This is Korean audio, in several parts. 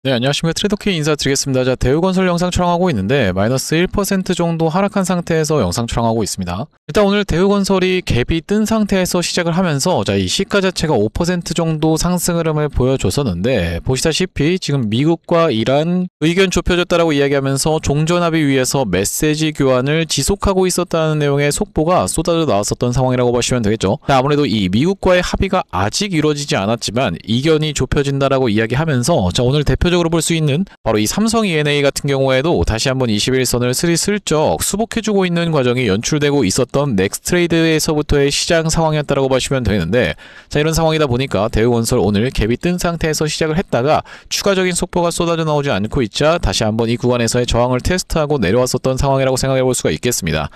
네, 안녕하십니까. 트레이더K 인사드리겠습니다. 자, 대우건설 영상 촬영하고 있는데 마이너스 1% 정도 하락한 상태에서 영상 촬영하고 있습니다. 일단 오늘 대우건설이 갭이 뜬 상태에서 시작을 하면서 이 시가 자체가 5% 정도 상승 흐름을 보여줬었는데, 보시다시피 지금 미국과 이란 의견 좁혀졌다라고 이야기하면서 종전합의 위해서 메시지 교환을 지속하고 있었다는 내용의 속보가 쏟아져 나왔었던 상황이라고 보시면 되겠죠. 아무래도 이 미국과의 합의가 아직 이루어지지 않았지만 이견이 좁혀진다라고 이야기하면서, 오늘 대표적으로 볼 수 있는 바로 이 삼성 E&A 같은 경우에도 다시 한번 21선을 스리슬쩍 수복해주고 있는 과정이 연출되고 있었던 넥스트레이드에서부터의 시장 상황이었다라고 보시면 되는데, 이런 상황이다 보니까 대우건설 오늘 갭이 뜬 상태에서 시작을 했다가 추가적인 속보가 쏟아져 나오지 않고 있자 다시 한번 이 구간에서의 저항을 테스트하고 내려왔었던 상황이라고 생각해 볼 수가 있겠습니다.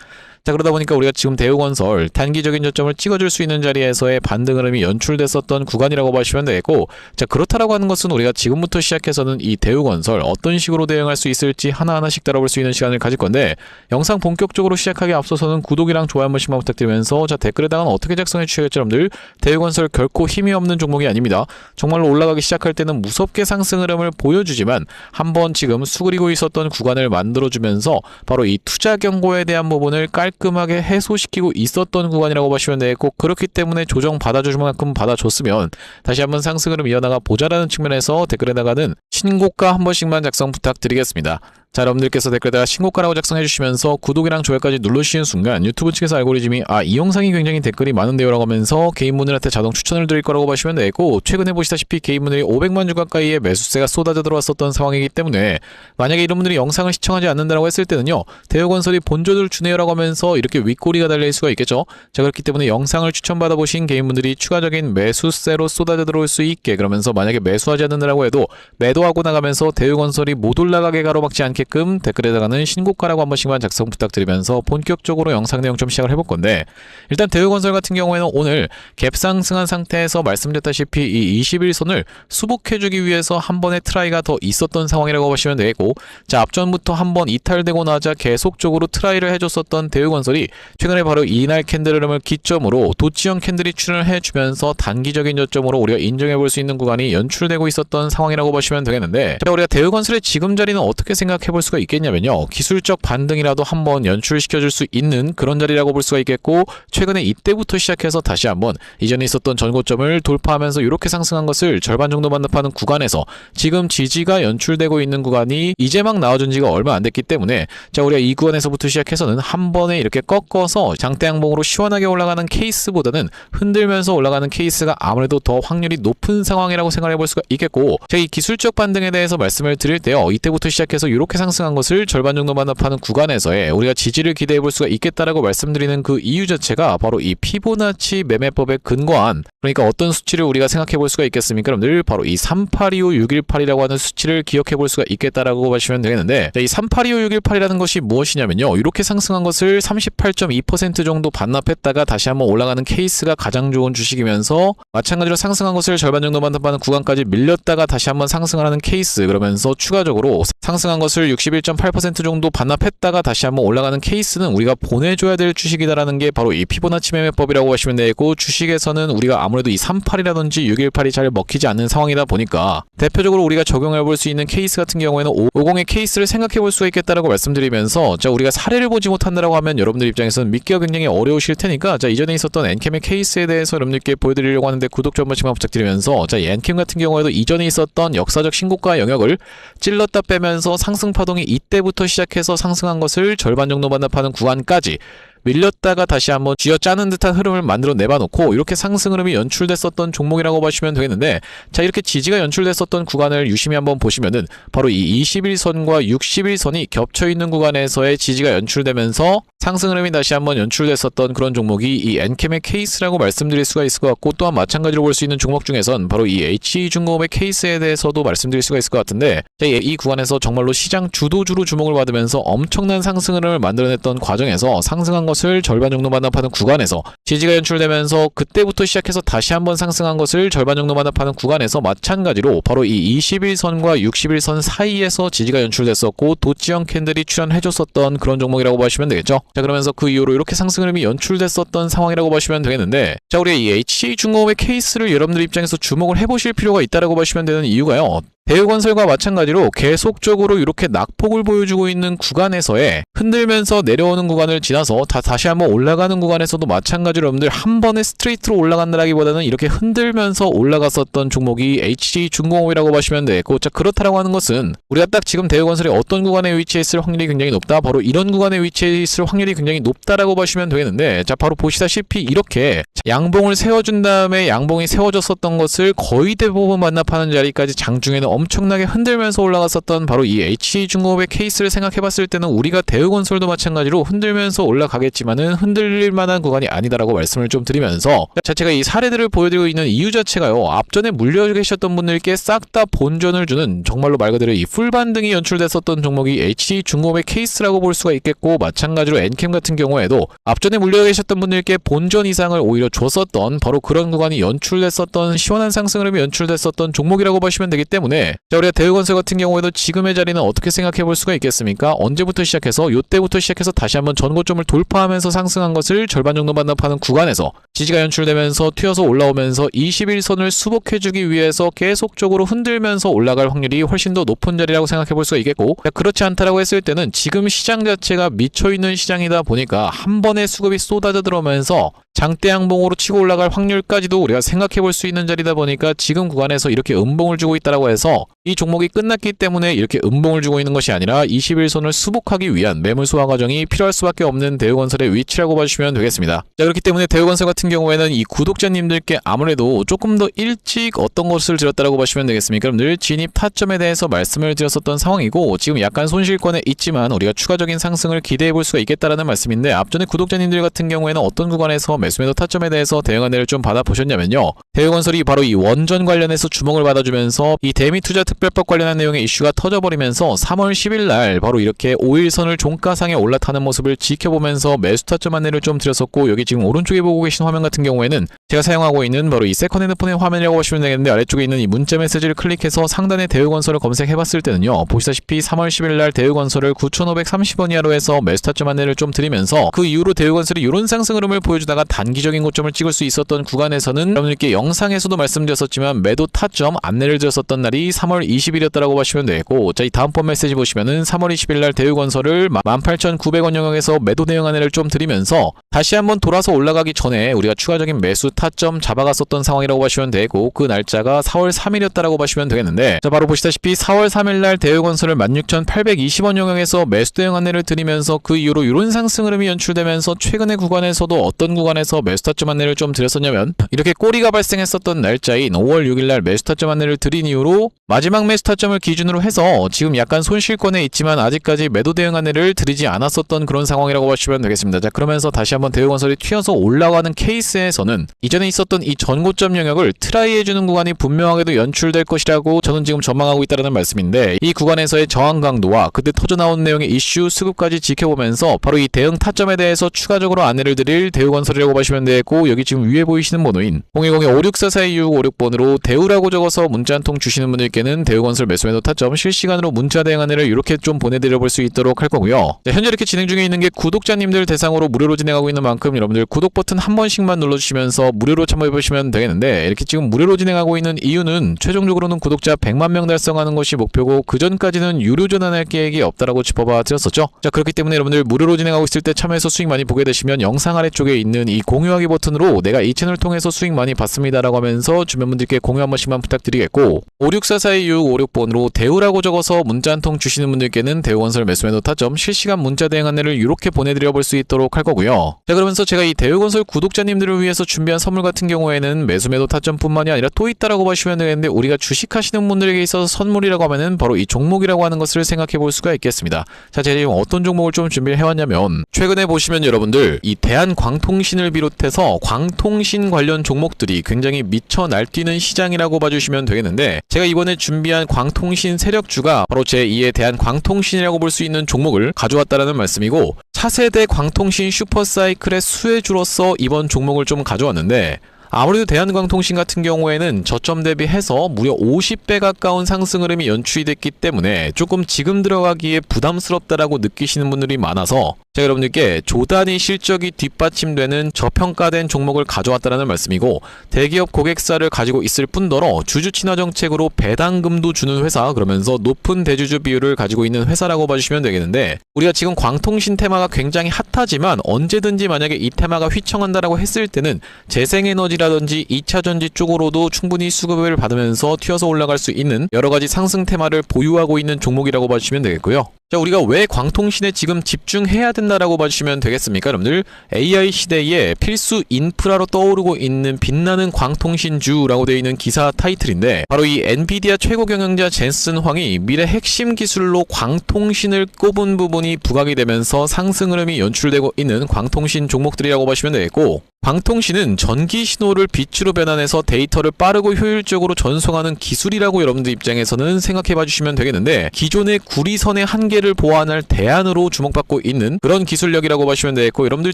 그러다 보니까 우리가 지금 대우건설 단기적인 저점을 찍어줄 수 있는 자리에서의 반등 흐름이 연출됐었던 구간이라고 보시면 되겠고, 그렇다라고 하는 것은 우리가 지금부터 시작해서는 이 대우건설 어떤 식으로 대응할 수 있을지 하나하나씩 다뤄볼 수 있는 시간을 가질 건데, 영상 본격적으로 시작하기 앞서서는 구독이랑 좋아요 한 번씩만 부탁드리면서, 댓글에다가 어떻게 작성해 주시겠죠 여러분들. 대우건설 결코 힘이 없는 종목이 아닙니다. 정말로 올라가기 시작할 때는 무섭게 상승 흐름을 보여주지만 한번 지금 수그리고 있었던 구간을 만들어주면서 바로 이 투자 경고에 대한 부분을 깔끔하게 해소시키고 있었던 구간이라고 보시면 되겠고, 그렇기 때문에 조정 받아줄 만큼 받아줬으면 다시 한번 상승 흐름 이어나가 보자라는 측면에서 댓글에다가는 신고가 한 번씩만 작성 부탁드리겠습니다. 여러분들께서 댓글에다가 신고가라고 작성해 주시면서 구독이랑 좋아요까지 눌러주시는 순간 유튜브 측에서 알고리즘이 이 영상이 굉장히 댓글이 많은데요 라고 하면서 개인분들한테 자동 추천을 드릴 거라고 보시면 되고, 최근에 보시다시피 개인분들이 500만 주 가까이의 매수세가 쏟아져 들어왔었던 상황이기 때문에, 만약에 이런 분들이 영상을 시청하지 않는다고 했을 때는요, 대우건설이 본전을 주네요 라고 하면서 이렇게 윗꼬리가 달릴 수가 있겠죠. 그렇기 때문에 영상을 추천받아 보신 개인분들이 추가적인 매수세로 쏟아져 들어올 수 있게, 그러면서 만약에 매수하지 않는다고 해도 매도하고 나가면서 대우건설이 못 올라가게 가로막지 않게 댓글에다가는 신고가라고 한 번씩만 작성 부탁드리면서 본격적으로 영상 내용 좀 시작을 해볼 건데, 일단 대우건설 같은 경우에는 오늘 갭 상승한 상태에서 말씀드렸다시피 이 21선을 수복해주기 위해서 한 번의 트라이가 더 있었던 상황이라고 보시면 되겠고, 앞전부터 한 번 이탈되고 나자 계속적으로 트라이를 해줬었던 대우건설이 최근에 바로 이날 캔들 흐름을 기점으로 도치형 캔들이 출현을 해주면서 단기적인 저점으로 우리가 인정해 볼 수 있는 구간이 연출되고 있었던 상황이라고 보시면 되겠는데, 우리가 대우건설의 지금 자리는 어떻게 생각해 볼 수가 있겠냐면요, 기술적 반등이라도 한번 연출시켜줄 수 있는 그런 자리라고 볼 수가 있겠고, 최근에 이때부터 시작해서 다시 한번 이전에 있었던 전고점을 돌파하면서 이렇게 상승한 것을 절반 정도 반납하는 구간에서 지금 지지가 연출되고 있는 구간이 이제 막 나와준 지가 얼마 안 됐기 때문에, 우리가 이 구간에서부터 시작해서는 한 번에 이렇게 꺾어서 장대 양봉으로 시원하게 올라가는 케이스보다는 흔들면서 올라가는 케이스가 아무래도 더 확률이 높은 상황이라고 생각해 볼 수가 있겠고, 제가 이 기술적 반등에 대해서 말씀을 드릴 때요, 이때부터 시작해서 이렇게 상승한 것을 절반 정도 반납하는 구간에서의 우리가 지지를 기대해 볼 수가 있겠다라고 말씀드리는 그 이유 자체가 바로 이 피보나치 매매법에 근거한, 그러니까 어떤 수치를 우리가 생각해 볼 수가 있겠습니까 여러분들? 바로 이 3825618이라고 하는 수치를 기억해 볼 수가 있겠다라고 보시면 되겠는데, 이 3825618이라는 것이 무엇이냐면요, 이렇게 상승한 것을 38.2% 정도 반납했다가 다시 한번 올라가는 케이스가 가장 좋은 주식이면서, 마찬가지로 상승한 것을 절반 정도 반납하는 구간까지 밀렸다가 다시 한번 상승하는 케이스, 그러면서 추가적으로 상승한 것을 61.8% 정도 반납했다가 다시 한번 올라가는 케이스는 우리가 보내줘야 될 주식이다라는 게 바로 이 피보나치 매매법이라고 하시면 되고, 주식에서는 우리가 아무래도 이 38이라든지 618이 잘 먹히지 않는 상황이다 보니까 대표적으로 우리가 적용해 볼 수 있는 케이스 같은 경우에는 50의 케이스를 생각해 볼 수가 있겠다라고 말씀드리면서, 우리가 사례를 보지 못한다라고 하면 여러분들 입장에서는 믿기가 굉장히 어려우실 테니까, 이전에 있었던 엔캠의 케이스에 대해서 여러분들께 보여드리려고 하는데 구독 좀 한 번씩만 부탁드리면서, 이 엔캠 같은 경우에도 이전에 있었던 역사적 신고가 영역을 찔렀다 빼면서 상승 파동이 이때부터 시작해서 상승한 것을 절반 정도 반납하는 구간까지 밀렸다가 다시 한번 쥐어짜는 듯한 흐름을 만들어 내봐놓고 이렇게 상승 흐름이 연출됐었던 종목이라고 보시면 되겠는데, 이렇게 지지가 연출됐었던 구간을 유심히 한번 보시면은 바로 이 21선과 61선이 겹쳐있는 구간에서의 지지가 연출되면서 상승 흐름이 다시 한번 연출됐었던 그런 종목이 이 엔캠의 케이스라고 말씀드릴 수가 있을 것 같고, 또한 마찬가지로 볼 수 있는 종목 중에선 바로 이 HE중공업의 케이스에 대해서도 말씀드릴 수가 있을 것 같은데, 이 구간에서 정말로 시장 주도주로 주목을 받으면서 엄청난 상승 흐름을 만들어냈던 과정에서 상승한 것을 절반 정도 반납하는 구간에서 지지가 연출되면서 그때부터 시작해서 다시 한번 상승한 것을 절반 정도 반납하는 구간에서 마찬가지로 바로 이 21선과 61선 사이에서 지지가 연출됐었고 도치형 캔들이 출현해줬었던 그런 종목이라고 보시면 되겠죠. 그러면서 그 이후로 이렇게 상승 흐름이 연출됐었던 상황이라고 보시면 되겠는데, 우리가 이 HC중공업의 케이스를 여러분들 입장에서 주목을 해보실 필요가 있다라고 보시면 되는 이유가요, 대우건설과 마찬가지로 계속적으로 이렇게 낙폭을 보여주고 있는 구간에서의 흔들면서 내려오는 구간을 지나서 다시 한번 올라가는 구간에서도 마찬가지로 여러분들 한 번에 스트레이트로 올라간다라기보다는 이렇게 흔들면서 올라갔었던 종목이 HG중공업이라고 보시면 되고, 자 그렇다라고 하는 것은 우리가 딱 지금 대우건설이 어떤 구간에 위치해 있을 확률이 굉장히 높다, 바로 이런 구간에 위치해 있을 확률이 굉장히 높다라고 보시면 되겠는데, 자 바로 보시다시피 이렇게 양봉을 세워준 다음에 양봉이 세워졌었던 것을 거의 대부분 반납하는 자리까지 장중에는 엄청나게 흔들면서 올라갔었던 바로 이 HG중공업의 케이스를 생각해봤을 때는 우리가 대우건설도 마찬가지로 흔들면서 올라가겠지만은 흔들릴 만한 구간이 아니다라고 말씀을 좀 드리면서, 자 제가 이 사례들을 보여드리고 있는 이유 자체가요, 앞전에 물려 계셨던 분들께 싹 다 본전을 주는 정말로 말 그대로 이 풀반등이 연출됐었던 종목이 HG중공업의 케이스라고 볼 수가 있겠고, 마찬가지로 엔캠 같은 경우에도 앞전에 물려 계셨던 분들께 본전 이상을 오히려 줬었던 바로 그런 구간이 연출됐었던 시원한 상승 흐름이 연출됐었던 종목이라고 보시면 되기 때문에, 자 우리가 대우건설 같은 경우에도 지금의 자리는 어떻게 생각해 볼 수가 있겠습니까? 언제부터 시작해서 요때부터 시작해서 다시 한번 전고점을 돌파하면서 상승한 것을 절반 정도 반납하는 구간에서 지지가 연출되면서 튀어서 올라오면서 21선을 수복해주기 위해서 계속적으로 흔들면서 올라갈 확률이 훨씬 더 높은 자리라고 생각해 볼 수가 있겠고, 그렇지 않다라고 했을 때는 지금 시장 자체가 미쳐있는 시장이다 보니까 한 번에 수급이 쏟아져 들어오면서 장대 양봉으로 치고 올라갈 확률까지도 우리가 생각해 볼 수 있는 자리다 보니까 지금 구간에서 이렇게 음봉을 주고 있다라고 해서 이 종목이 끝났기 때문에 이렇게 음봉을 주고 있는 것이 아니라 21선을 수복하기 위한 매물 소화 과정이 필요할 수밖에 없는 대우건설의 위치라고 봐주시면 되겠습니다. 자 그렇기 때문에 대우건설 같은 경우에는 이 구독자님들께 아무래도 조금 더 일찍 어떤 것을 드렸다라고 보시면 되겠습니까? 늘 진입 타점에 대해서 말씀을 드렸었던 상황이고, 지금 약간 손실권에 있지만 우리가 추가적인 상승을 기대해 볼 수가 있겠다라는 말씀인데, 앞전에 구독자님들 같은 경우에는 어떤 구간에서 매수매도 타점에 대해서 대응 안내를 좀 받아보셨냐면요, 대우건설이 바로 이 원전 관련해서 주목을 받아주면서 이 대미투자특별법 관련한 내용의 이슈가 터져버리면서 3월 10일 날 바로 이렇게 5일선을 종가상에 올라타는 모습을 지켜보면서 매수 타점 안내를 좀 드렸었고, 여기 지금 오른쪽에 보고 계신 화면 같은 경우에는 제가 사용하고 있는 바로 이 세컨 핸드폰의 화면이라고 보시면 되겠는데, 아래쪽에 있는 이 문자 메시지를 클릭해서 상단에 대우건설을 검색해봤을 때는요, 보시다시피 3월 10일 날 대우건설을 9,530원 이하로 해서 매수 타점 안내를 좀 드리면서, 그 이후로 대우건설이 이런 상승 흐름을 보여주다가 단기적인 고점을 찍을 수 있었던 구간에서는 여러분들께 영상에서도 말씀드렸었지만 매도 타점 안내를 드렸었던 날이 3월 20일이었다라고 보시면 되고, 자 이 다음번 메시지 보시면은 3월 20일 날 대우건설을 18,900원 영역에서 매도 대응 안내를 좀 드리면서 다시 한번 돌아서 올라가기 전에 우리가 추가적인 매수 타점 잡아갔었던 상황이라고 보시면 되고, 그 날짜가 4월 3일이었다라고 보시면 되겠는데, 자 바로 보시다시피 4월 3일 날 대우건설을 16,820원 영역에서 매수 대응 안내를 드리면서 그 이후로 이런 상승 흐름이 연출되면서 최근의 구간에서도 어떤 구간에서 매수 타점 안내를 좀 드렸었냐면, 이렇게 꼬리가 발생했었던 날짜인 5월 6일 날 매수 타점 안내를 드린 이후로 마지막 매수 타점을 기준으로 해서 지금 약간 손실권에 있지만 아직까지 매도 대응 안내를 드리지 않았었던 그런 상황이라고 보시면 되겠습니다. 자 그러면서 다시 한번 대우건설이 튀어서 올라가는 케이스에서는 이전에 있었던 이 전고점 영역을 트라이해주는 구간이 분명하게도 연출될 것이라고 저는 지금 전망하고 있다는 말씀인데, 이 구간에서의 저항 강도와 그때 터져나온 내용의 이슈 수급까지 지켜보면서 바로 이 대응 타점에 대해서 추가적으로 안내를 드릴 대우건설이라고 보시면 되고, 여기 지금 위에 보이시는 번호인 010-5644-2656번으로 대우라고 적어서 문자 한 통 주시는 분들께는 대우건설 매수매도 타점 실시간으로 문자 대응 안내를 이렇게 좀 보내드려 볼 수 있도록 할 거고요. 자, 현재 이렇게 진행 중에 있는 게 구독자님들 대상으로 무료로 진행하고 있는 만큼 여러분들 구독 버튼 한 번씩만 눌러주시면서 무료로 참여해보시면 되겠는데, 이렇게 지금 무료로 진행하고 있는 이유는 최종적으로는 구독자 100만 명 달성하는 것이 목표고, 그 전까지는 유료 전환할 계획이 없다라고 짚어봐 드렸었죠. 자 그렇기 때문에 여러분들 무료로 진행하고 있을 때 참여해서 수익 많이 보게 되시면 영상 아래쪽에 있는 이 공유하기 버튼으로 내가 이 채널 통해서 수익 많이 받습니다라고 하면서 주변 분들께 공유 한 번씩만 부탁드리겠고, 564425656번으로 대우라고 적어서 문자 한 통 주시는 분들께는 대우건설 매수매도 타점 실시간 문자 대응 안내를 이렇게 보내드려 볼 수 있도록 할 거고요. 자 그러면서 제가 이 대우건설 구독자님들을 위해서 준비한 선물 같은 경우에는 매수매도 타점뿐만이 아니라 또 있다라고 보시면 되겠는데, 우리가 주식하시는 분들에게 있어서 선물이라고 하면은 바로 이 종목이라고 하는 것을 생각해 볼 수가 있겠습니다. 자 제가 지금 어떤 종목을 좀 준비를 해왔냐면, 최근에 보시면 여러분들 이 대한광통신을 비롯해서 광통신 관련 종목들이 굉장히 미쳐 날뛰는 시장이라고 봐주시면 되겠는데, 제가 이번에 준비한 광통신 세력주가 바로 제2의 대한광통신이라고 볼 수 있는 종목을 가져왔다라는 말씀이고, 차세대 광통신 슈퍼사이클의 수혜주로서 이번 종목을 좀 가져왔는데, 아무래도 대한광통신 같은 경우에는 저점 대비해서 무려 50배 가까운 상승 흐름이 연출이 됐기 때문에 조금 지금 들어가기에 부담스럽다라고 느끼시는 분들이 많아서 자, 여러분들께 조단위 실적이 뒷받침되는 저평가된 종목을 가져왔다는 말씀이고, 대기업 고객사를 가지고 있을 뿐더러 주주 친화 정책으로 배당금도 주는 회사, 그러면서 높은 대주주 비율을 가지고 있는 회사라고 봐주시면 되겠는데, 우리가 지금 광통신 테마가 굉장히 핫하지만 언제든지 만약에 이 테마가 휘청한다라고 했을 때는 재생에너지라든지 2차전지 쪽으로도 충분히 수급을 받으면서 튀어서 올라갈 수 있는 여러가지 상승 테마를 보유하고 있는 종목이라고 봐주시면 되겠고요. 자, 우리가 왜 광통신에 지금 집중해야 된다라고 봐주시면 되겠습니까? 여러분들, AI 시대에 필수 인프라로 떠오르고 있는 빛나는 광통신주라고 되어 있는 기사 타이틀인데, 바로 이 엔비디아 최고 경영자 젠슨 황이 미래 핵심 기술로 광통신을 꼽은 부분이 부각이 되면서 상승 흐름이 연출되고 있는 광통신 종목들이라고 보시면 되겠고, 광통신은 전기 신호를 빛으로 변환해서 데이터를 빠르고 효율적으로 전송하는 기술이라고 여러분들 입장에서는 생각해 봐주시면 되겠는데, 기존의 구리선의 한계를 보완할 대안으로 주목받고 있는 그런 기술력이라고 보시면 되겠고, 여러분들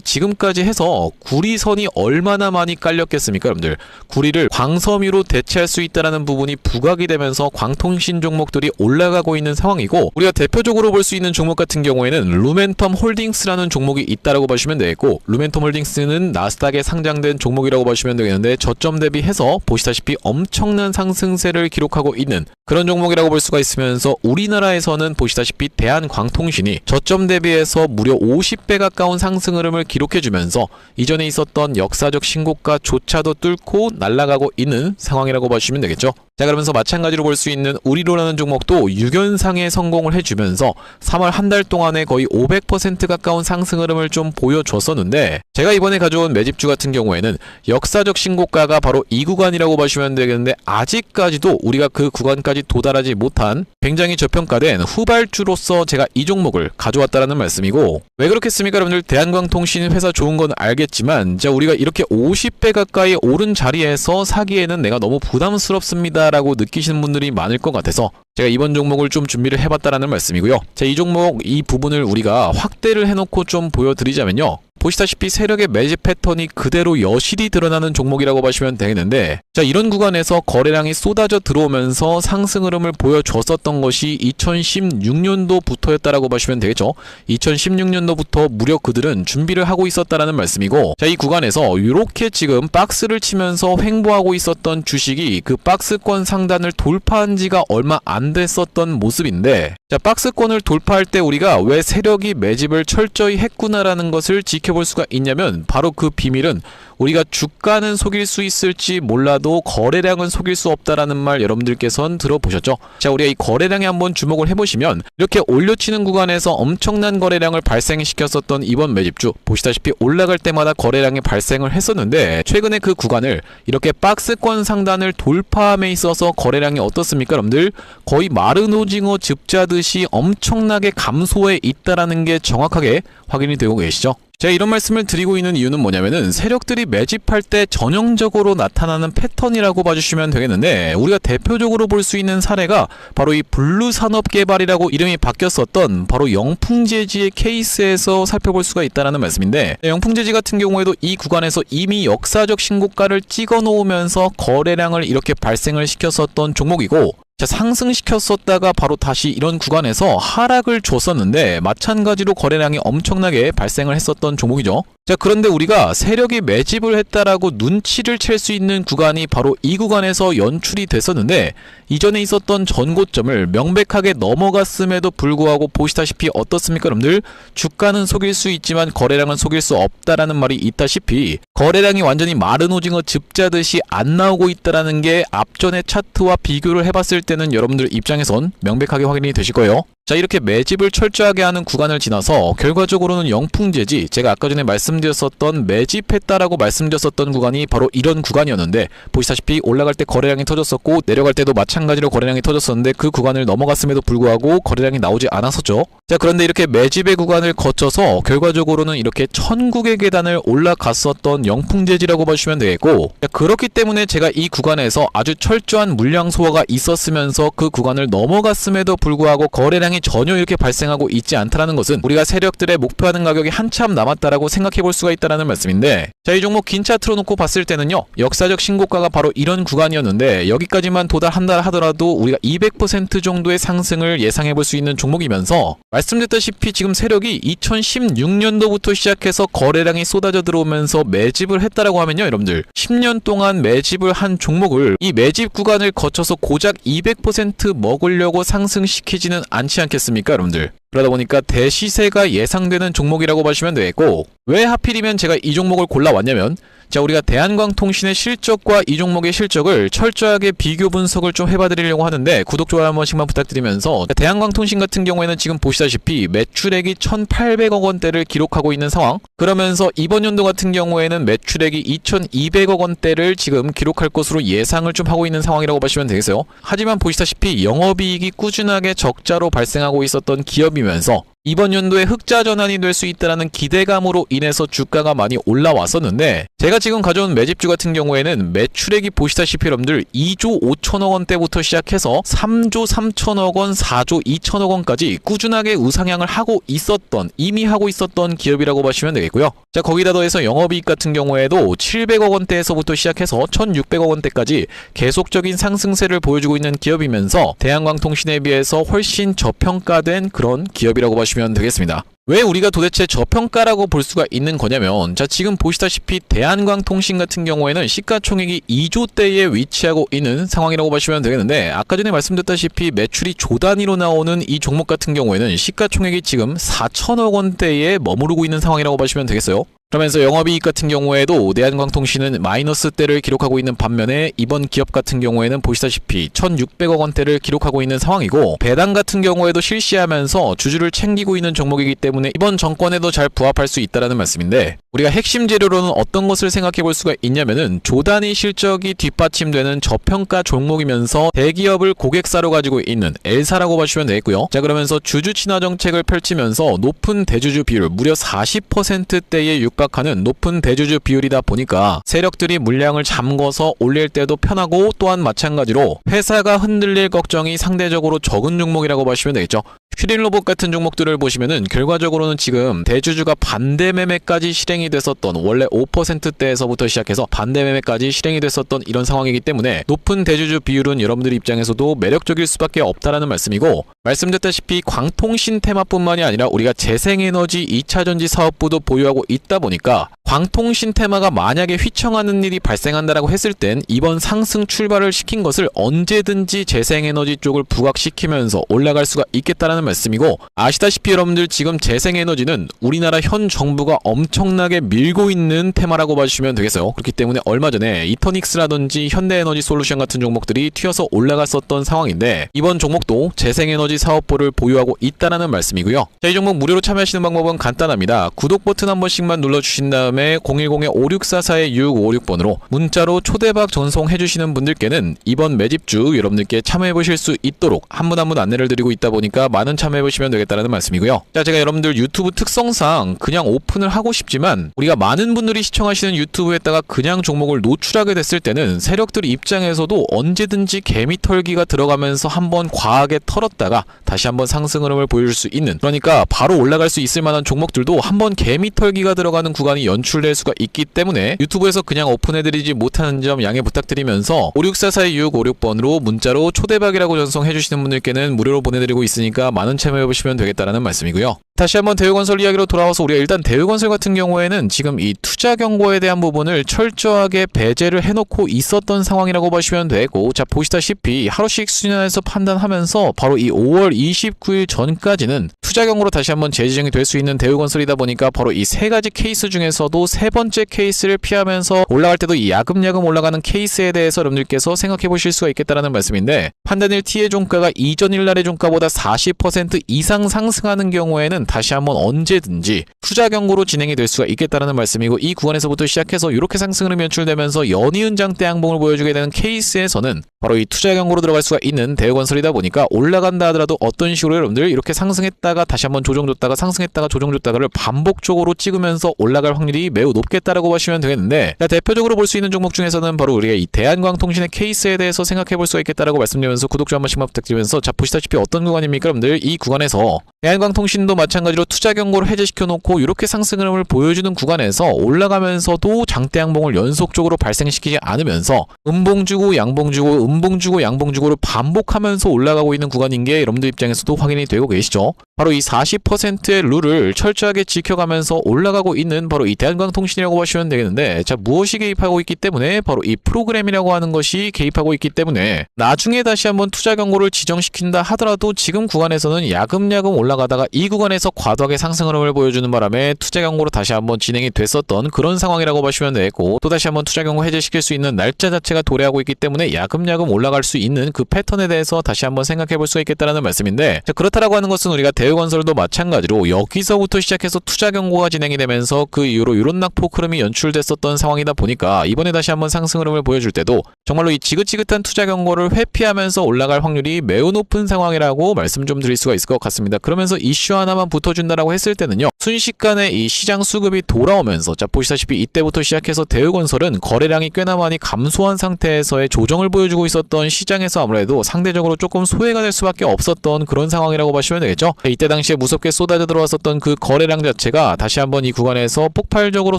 지금까지 해서 구리선이 얼마나 많이 깔렸겠습니까? 여러분들 구리를 광섬유로 대체할 수 있다는 부분이 부각이 되면서 광통신 종목들이 올라가고 있는 상황이고, 우리가 대표적으로 볼 수 있는 종목 같은 경우에는 루멘텀 홀딩스라는 종목이 있다라고 보시면 되겠고, 루멘텀 홀딩스는 나스닥에 상장된 종목이라고 보시면 되겠는데, 저점 대비해서 보시다시피 엄청난 상승세를 기록하고 있는 그런 종목이라고 볼 수가 있으면서, 우리나라에서는 보시다시피 대한광통신이 저점 대비해서 무려 50배 가까운 상승 흐름을 기록해주면서 이전에 있었던 역사적 신고가조차도 뚫고 날아가고 있는 상황이라고 보시면 되겠죠. 자, 그러면서 마찬가지로 볼 수 있는 우리로라는 종목도 6연상에 성공을 해주면서 3월 한 달 동안에 거의 500% 가까운 상승 흐름을 좀 보여줬었는데, 제가 이번에 가져온 매집주 같은 경우에는 역사적 신고가가 바로 이 구간이라고 보시면 되겠는데, 아직까지도 우리가 그 구간까지 도달하지 못한 굉장히 저평가된 후발주로서 제가 이 종목을 가져왔다라는 말씀이고, 왜 그렇겠습니까? 여러분들, 대한광통신 회사 좋은 건 알겠지만, 자, 우리가 이렇게 50배 가까이 오른 자리에서 사기에는 내가 너무 부담스럽습니다 라고 느끼시는 분들이 많을 것 같아서 제가 이번 종목을 좀 준비를 해봤다라는 말씀이고요. 자, 이 종목 이 부분을 우리가 확대를 해놓고 좀 보여드리자면요, 보시다시피 세력의 매집 패턴이 그대로 여실히 드러나는 종목이라고 보시면 되겠는데, 자, 이런 구간에서 거래량이 쏟아져 들어오면서 상승 흐름을 보여줬었던 것이 2016년도부터였다라고 보시면 되겠죠. 2016년도부터 무려 그들은 준비를 하고 있었다라는 말씀이고, 자, 이 구간에서 이렇게 지금 박스를 치면서 횡보하고 있었던 주식이 그 박스권 상단을 돌파한 지가 얼마 안 됐었던 모습인데, 자, 박스권을 돌파할 때 우리가 왜 세력이 매집을 철저히 했구나라는 것을 지켜볼 수가 있냐면, 바로 그 비밀은 우리가 주가는 속일 수 있을지 몰라도 거래량은 속일 수 없다라는 말 여러분들께서는 들어보셨죠? 자, 우리가 이 거래량에 한번 주목을 해보시면, 이렇게 올려치는 구간에서 엄청난 거래량을 발생시켰었던 이번 매집주, 보시다시피 올라갈 때마다 거래량이 발생을 했었는데, 최근에 그 구간을 이렇게 박스권 상단을 돌파함에 있어서 거래량이 어떻습니까? 여러분들, 거의 마른 오징어 즙자듯이 엄청나게 감소해 있다라는 게 정확하게 확인이 되고 계시죠? 제가 이런 말씀을 드리고 있는 이유는 뭐냐면은, 세력들이 매집할 때 전형적으로 나타나는 패턴이라고 봐주시면 되겠는데, 우리가 대표적으로 볼 수 있는 사례가 바로 이 블루산업개발이라고 이름이 바뀌었었던 바로 영풍재지의 케이스에서 살펴볼 수가 있다는 말씀인데, 영풍재지 같은 경우에도 이 구간에서 이미 역사적 신고가를 찍어 놓으면서 거래량을 이렇게 발생을 시켰었던 종목이고, 자, 상승시켰었다가 바로 다시 이런 구간에서 하락을 줬었는데, 마찬가지로 거래량이 엄청나게 발생을 했었던 종목이죠. 자, 그런데 우리가 세력이 매집을 했다라고 눈치를 챌 수 있는 구간이 바로 이 구간에서 연출이 됐었는데, 이전에 있었던 전고점을 명백하게 넘어갔음에도 불구하고 보시다시피 어떻습니까? 여러분들, 주가는 속일 수 있지만 거래량은 속일 수 없다라는 말이 있다시피, 거래량이 완전히 마른 오징어 즙자듯이 안 나오고 있다라는 게 앞전의 차트와 비교를 해봤을 때는 여러분들 입장에선 명백하게 확인이 되실 거예요. 자, 이렇게 매집을 철저하게 하는 구간을 지나서 결과적으로는 영풍재지, 제가 아까 전에 말씀드렸었던 매집했다라고 말씀드렸었던 구간이 바로 이런 구간이었는데, 보시다시피 올라갈 때 거래량이 터졌었고 내려갈 때도 마찬가지로 거래량이 터졌었는데, 그 구간을 넘어갔음에도 불구하고 거래량이 나오지 않았었죠. 자, 그런데 이렇게 매집의 구간을 거쳐서 결과적으로는 이렇게 천국의 계단을 올라갔었던 영풍재지라고 보시면 되겠고, 자, 그렇기 때문에 제가 이 구간에서 아주 철저한 물량 소화가 있었으면서 그 구간을 넘어갔음에도 불구하고 거래량이 상승이 전혀 이렇게 발생하고 있지 않다라는 것은 우리가 세력들의 목표하는 가격이 한참 남았다라고 생각해 볼 수가 있다라는 말씀인데, 자, 이 종목 긴 차트로 놓고 봤을 때는요, 역사적 신고가가 바로 이런 구간이었는데 여기까지만 도달한다 하더라도 우리가 200% 정도의 상승을 예상해 볼 수 있는 종목이면서, 말씀드렸다시피 지금 세력이 2016년도부터 시작해서 거래량이 쏟아져 들어오면서 매집을 했다라고 하면요, 여러분들 10년 동안 매집을 한 종목을 이 매집 구간을 거쳐서 고작 200% 먹으려고 상승시키지는 않지 않겠습니까, 여러분들? 그러다 보니까 대시세가 예상되는 종목이라고 보시면 되겠고, 왜 하필이면 제가 이 종목을 골라왔냐면, 자, 우리가 대한광통신의 실적과 이 종목의 실적을 철저하게 비교 분석을 좀 해봐드리려고 하는데, 구독, 좋아요 한 번씩만 부탁드리면서, 대한광통신 같은 경우에는 지금 보시다시피 매출액이 1,800억 원대를 기록하고 있는 상황, 그러면서 이번 연도 같은 경우에는 매출액이 2,200억 원대를 지금 기록할 것으로 예상을 좀 하고 있는 상황이라고 보시면 되겠어요. 하지만 보시다시피 영업이익이 꾸준하게 적자로 발생하고 있었던 기업이면서 이번 연도에 흑자 전환이 될 수 있다는 기대감으로 인해서 주가가 많이 올라왔었는데, 제가 지금 가져온 매집주 같은 경우에는 매출액이 보시다시피 여러분들 2조 5천억 원대부터 시작해서 3조 3천억 원, 4조 2천억 원까지 꾸준하게 우상향을 하고 있었던, 이미 하고 있었던 기업이라고 보시면 되겠고요. 자, 거기다 더해서 영업이익 같은 경우에도 700억 원대에서부터 시작해서 1,600억 원대까지 계속적인 상승세를 보여주고 있는 기업이면서 대한광통신에 비해서 훨씬 저평가된 그런 기업이라고 보시면 되겠습니다. 왜 우리가 도대체 저평가라고 볼 수가 있는 거냐면, 자, 지금 보시다시피 대한광통신 같은 경우에는 시가총액이 2조대에 위치하고 있는 상황이라고 보시면 되겠는데, 아까 전에 말씀드렸다시피 매출이 조 단위로 나오는 이 종목 같은 경우에는 시가총액이 지금 4천억 원대에 머무르고 있는 상황이라고 보시면 되겠어요. 그러면서 영업이익 같은 경우에도 대한광통신은 마이너스대를 기록하고 있는 반면에 이번 기업 같은 경우에는 보시다시피 1,600억 원대를 기록하고 있는 상황이고, 배당 같은 경우에도 실시하면서 주주를 챙기고 있는 종목이기 때문에 이번 정권에도 잘 부합할 수 있다는 말씀인데, 우리가 핵심 재료로는 어떤 것을 생각해 볼 수가 있냐면은 조단위 실적이 뒷받침되는 저평가 종목이면서 대기업을 고객사로 가지고 있는 L사라고 보시면 되겠고요. 자, 그러면서 주주 친화 정책을 펼치면서 높은 대주주 비율, 무려 40%대에 육박하는 높은 대주주 비율이다 보니까 세력들이 물량을 잠궈서 올릴 때도 편하고, 또한 마찬가지로 회사가 흔들릴 걱정이 상대적으로 적은 종목이라고 보시면 되겠죠. 슈린로봇 같은 종목들을 보시면은 결과적으로는 지금 대주주가 반대 매매까지 실행이 됐었던, 원래 5%대에서부터 시작해서 반대 매매까지 실행이 됐었던 이런 상황이기 때문에 높은 대주주 비율은 여러분들 입장에서도 매력적일 수밖에 없다라는 말씀이고, 말씀드렸다시피 광통신 테마뿐만이 아니라 우리가 재생에너지 2차전지 사업부도 보유하고 있다 보니까 광통신 테마가 만약에 휘청하는 일이 발생한다라고 했을 땐 이번 상승 출발을 시킨 것을 언제든지 재생에너지 쪽을 부각시키면서 올라갈 수가 있겠다라는 말씀이고, 아시다시피 여러분들 지금 재생에너지는 우리나라 현 정부가 엄청나게 밀고 있는 테마라고 봐주시면 되겠어요. 그렇기 때문에 얼마 전에 이터닉스라든지 현대에너지 솔루션 같은 종목들이 튀어서 올라갔었던 상황인데, 이번 종목도 재생에너지 사업부를 보유하고 있다라는 말씀이고요. 자, 이 종목 무료로 참여하시는 방법은 간단합니다. 구독 버튼 한 번씩만 눌러주신 다음에 010-5644-6656번으로 문자로 초대박 전송해주시는 분들께는 이번 매집주 여러분들께 참여해보실 수 있도록 한 분 한 분 안내를 드리고 있다 보니까 많은 참여해보시면 되겠다는 말씀이고요. 자, 제가 여러분들 유튜브 특성상 그냥 오픈을 하고 싶지만, 우리가 많은 분들이 시청하시는 유튜브에다가 그냥 종목을 노출하게 됐을 때는 세력들 입장에서도 언제든지 개미털기가 들어가면서 한번 과하게 털었다가 다시 한번 상승 흐름을 보여줄 수 있는, 그러니까 바로 올라갈 수 있을 만한 종목들도 한번 개미털기가 들어가는 구간이 연출될 수가 있기 때문에 유튜브에서 그냥 오픈해드리지 못하는 점 양해 부탁드리면서 56442-6656번으로 문자로 초대박이라고 전송해주시는 분들께는 무료로 보내드리고 있으니까 많은 참여해보시면 되겠다는 말씀이고요. 다시 한번 대우건설 이야기로 돌아와서, 우리가 일단 대우건설 같은 경우에는 지금 이 투자 경고에 대한 부분을 철저하게 배제를 해놓고 있었던 상황이라고 보시면 되고, 자, 보시다시피 하루씩 수준에서 판단하면서 바로 이 5월 29일 전까지는 투자 경고로 다시 한번 재지정이 될 수 있는 대우건설이다 보니까 바로 이 세 가지 케이스 중에서도 세 번째 케이스를 피하면서 올라갈 때도 이 야금야금 올라가는 케이스에 대해서 여러분들께서 생각해 보실 수가 있겠다라는 말씀인데, 판단일 T의 종가가 이전일 날의 종가보다 40% 이상 상승하는 경우에는 다시 한번 언제든지 투자 경고로 진행이 될 수가 있겠다는 말씀이고, 이 구간에서부터 시작해서 이렇게 상승으로 연출되면서 연이은 장대 양봉을 보여주게 되는 케이스에서는 바로 이 투자 경고로 들어갈 수가 있는 대우건설이다 보니까 올라간다 하더라도 어떤 식으로 여러분들 이렇게 상승했다가 다시 한번 조정줬다가 상승했다가 조정줬다가를 반복적으로 찍으면서 올라갈 확률이 매우 높겠다라고 보시면 되겠는데, 대표적으로 볼 수 있는 종목 중에서는 바로 우리가 이 대한광통신의 케이스에 대해서 생각해 볼 수가 있겠다라고 말씀드리면서 구독 좀 한 번씩만 부탁드리면서, 자 보시다시피 어떤 구간입니까 여러분들? 이 구간에서 대한광통신도 마찬가지로 투자 경고를 해제시켜 놓고 이렇게 상승 흐름을 보여주는 구간에서 올라가면서도 장대 양봉을 연속적으로 발생시키지 않으면서 음봉 주고 양봉 주고 음봉 주고 양봉 주고를 반복하면서 올라가고 있는 구간인 게 여러분들 입장에서도 확인이 되고 계시죠. 바로 이 40%의 룰을 철저하게 지켜가면서 올라가고 있는 바로 이 대한광통신이라고 보시면 되겠는데, 자 무엇이 개입하고 있기 때문에? 바로 이 프로그램이라고 하는 것이 개입하고 있기 때문에 나중에 다시 한번 투자 경고를 지정시킨다 하더라도 지금 구간에서는 야금야금 올라가다가 이 구간에서 과도하게 상승 흐름을 보여주는 바람에 투자 경고로 다시 한번 진행이 됐었던 그런 상황이라고 보시면 되겠고, 또 다시 한번 투자 경고 해제시킬 수 있는 날짜 자체가 도래하고 있기 때문에 야금야금 올라갈 수 있는 그 패턴에 대해서 다시 한번 생각해 볼 수가 있겠다라는 말씀인데, 자 그렇다라고 하는 것은 우리가 대우건설도 마찬가지로 여기서부터 시작해서 투자 경고가 진행이 되면서 그 이후로 이런 낙폭 흐름이 연출됐었던 상황이다 보니까 이번에 다시 한번 상승 흐름을 보여줄 때도 정말로 이 지긋지긋한 투자 경고를 회피하면서 올라갈 확률이 매우 높은 상황이라고 말씀 좀 드릴 수가 있을 것 같습니다. 그러면서 이슈 하나만 붙어준다라고 했을 때는요, 순식간에 이 시장 수급이 돌아오면서, 자 보시다시피 이때부터 시작해서 대우건설은 거래량이 꽤나 많이 감소한 상태에서의 조정을 보여주고 있었던 시장에서 아무래도 상대적으로 조금 소외가 될 수밖에 없었던 그런 상황이라고 보시면 되겠죠. 이때 당시에 무섭게 쏟아져 들어왔었던 그 거래량 자체가 다시 한번 이 구간에서 폭발적으로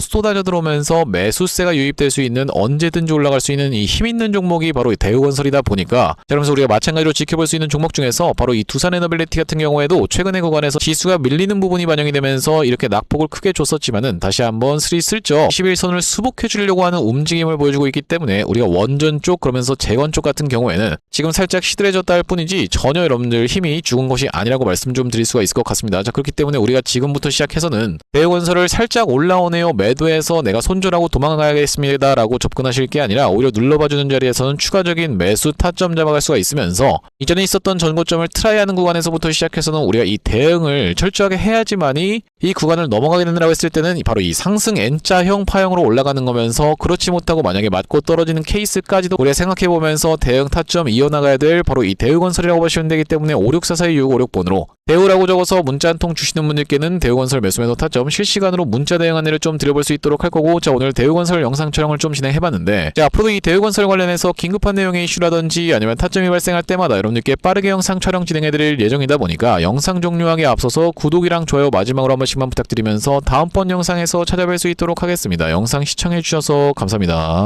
쏟아져 들어오면서 매수세가 유입될 수 있는, 언제든지 올라갈 수 있는 이 힘 있는 종목이 바로 대우건설이다 보니까, 자 그러면서 우리가 마찬가지로 지켜볼 수 있는 종목 중에서 바로 이 두산에너빌리티 같은 경우에도 최근의 구간에서 지수가 밀리는 부분이 반영이 되면서 이렇게 낙폭을 크게 줬었지만은 다시 한번 스리슬쩍 21선을 수복해 주려고 하는 움직임을 보여주고 있기 때문에 우리가 원전 쪽, 그러면서 재건 쪽 같은 경우에는 지금 살짝 시들해졌다 할 뿐이지 전혀 여러분들 힘이 죽은 것이 아니라고 말씀 좀 드릴 수가 있을 것 같습니다. 자 그렇기 때문에 우리가 지금부터 시작해서는 대우건설을 살짝 올라오네요 매도해서 내가 손절하고 도망가야겠습니다 라고 접근하실 게 아니라, 오히려 눌러봐주는 자리에서는 추가적인 매수 타점 잡아갈 수가 있으면서 이전에 있었던 전고점을 트라이하는 구간에서부터 시작해서는 우리가 이 대응을 철저하게 해야지만이 이 구간을 넘어가게 된다고 했을 때는 바로 이 상승 N자형 파형으로 올라가는 거면서, 그렇지 못하고 만약에 맞고 떨어지는 케이스까지도 우리가 생각해보면서 대응 타점 이어나가야 될 바로 이 대우건설이라고 보시면 되기 때문에 56442656번으로 대우라고 적어서 문자 한 통 주시는 분들께는 대우건설 매수매도 타점 실시간으로 문자 대응 안내를 좀 드려볼 수 있도록 할 거고, 자 오늘 대우건설 영상 촬영을 좀 진행해봤는데, 자 앞으로도 이 대우건설 관련해서 긴급한 내용의 이슈라든지 아니면 타점이 발생할 때마다 여러분들께 빠르게 영상 촬영 진행해드릴 예정이다 보니까 영상 종료하기에 앞서서 구독이랑 좋아요 마지막으로 한 번씩만 부탁드리면서 다음번 영상에서 찾아뵐 수 있도록 하겠습니다. 영상 시청해주셔서 감사합니다.